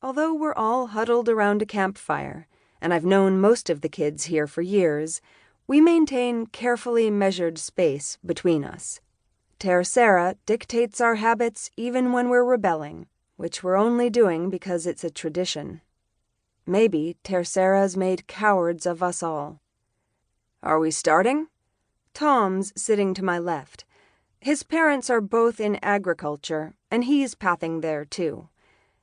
Although we're all huddled around a campfire, and I've known most of the kids here for years, we maintain carefully measured space between us. Tercera dictates our habits even when we're rebelling, which we're only doing because it's a tradition. Maybe Tercera's made cowards of us all. Are we starting? Tom's sitting to my left. His parents are both in agriculture, and he's pathing there too.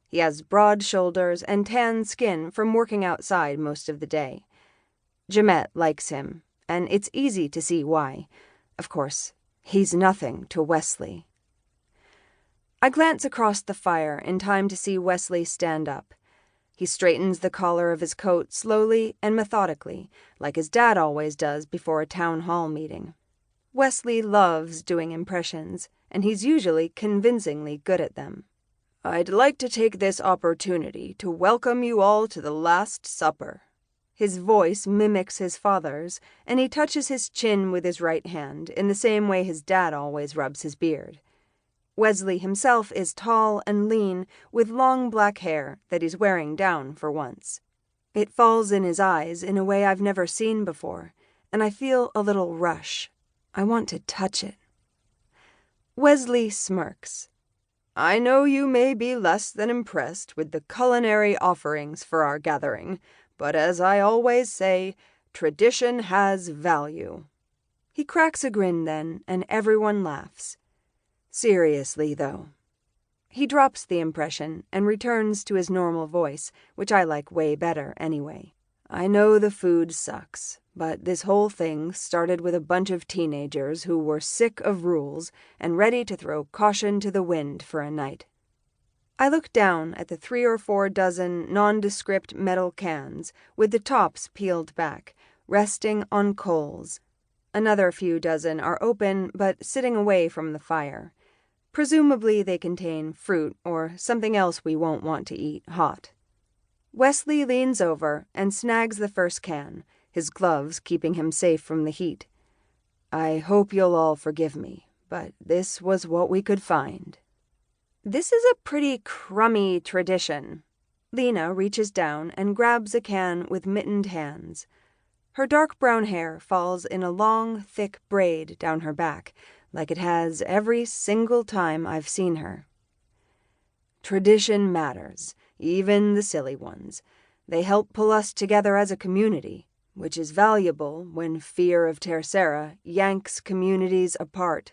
He has broad shoulders and tan skin from working outside most of the day. Jeanette likes him, and it's easy to see why. Of course, he's nothing to Wesley. I glance across the fire in time to see Wesley stand up. He straightens the collar of his coat slowly and methodically, like his dad always does before a town hall meeting. Wesley loves doing impressions, and he's usually convincingly good at them. I'd like to take this opportunity to welcome you all to the Last Supper. His voice mimics his father's, and he touches his chin with his right hand in the same way his dad always rubs his beard. Wesley himself is tall and lean, with long black hair that he's wearing down for once. It falls in his eyes in a way I've never seen before, and I feel a little rush. I want to touch it. Wesley smirks. I know you may be less than impressed with the culinary offerings for our gathering, but as I always say, tradition has value. He cracks a grin then, and everyone laughs. Seriously, though. He drops the impression and returns to his normal voice, which I like way better anyway. I know the food sucks, but this whole thing started with a bunch of teenagers who were sick of rules and ready to throw caution to the wind for a night. I look down at the 3 or 4 dozen nondescript metal cans with the tops peeled back, resting on coals. Another few dozen are open but sitting away from the fire. Presumably they contain fruit or something else we won't want to eat hot. Wesley leans over and snags the first can, his gloves keeping him safe from the heat. I hope you'll all forgive me, but this was what we could find. This is a pretty crummy tradition. Lena reaches down and grabs a can with mittened hands. Her dark brown hair falls in a long, thick braid down her back, like it has every single time I've seen her. Tradition matters, even the silly ones. They help pull us together as a community, which is valuable when fear of Tercera yanks communities apart.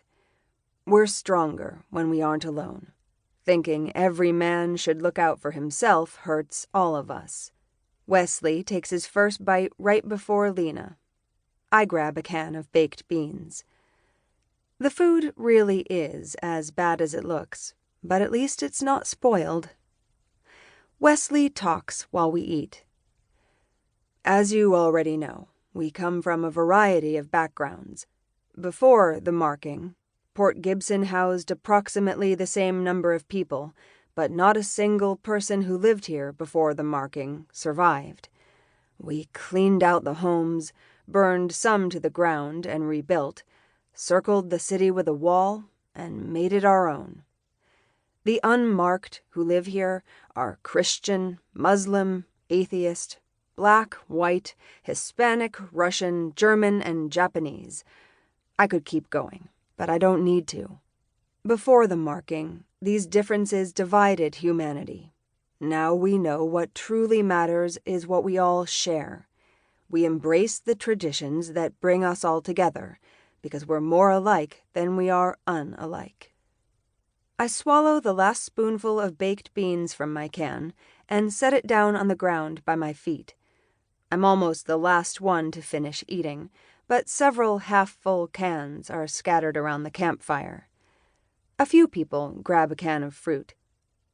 We're stronger when we aren't alone. Thinking every man should look out for himself hurts all of us. Wesley takes his first bite right before Lena. I grab a can of baked beans. The food really is as bad as it looks, but at least it's not spoiled. Wesley talks while we eat. As you already know, we come from a variety of backgrounds. Before the marking, Port Gibson housed approximately the same number of people, but not a single person who lived here before the marking survived. We cleaned out the homes, burned some to the ground and rebuilt, circled the city with a wall, and made it our own. The unmarked who live here are Christian, Muslim, atheist, black, white, Hispanic, Russian, German, and Japanese. I could keep going, but I don't need to. Before the marking, these differences divided humanity. Now we know what truly matters is what we all share. We embrace the traditions that bring us all together, because we're more alike than we are unalike. I swallow the last spoonful of baked beans from my can and set it down on the ground by my feet. I'm almost the last one to finish eating, but several half-full cans are scattered around the campfire. A few people grab a can of fruit.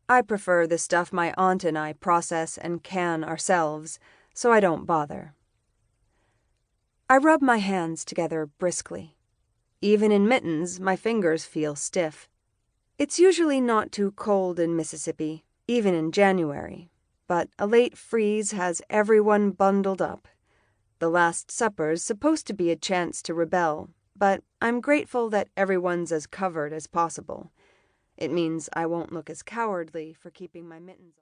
I prefer the stuff my aunt and I process and can ourselves, so I don't bother. I rub my hands together briskly. Even in mittens, my fingers feel stiff. It's usually not too cold in Mississippi, even in January, but a late freeze has everyone bundled up. The Last Supper's supposed to be a chance to rebel, but I'm grateful that everyone's as covered as possible. It means I won't look as cowardly for keeping my mittens on.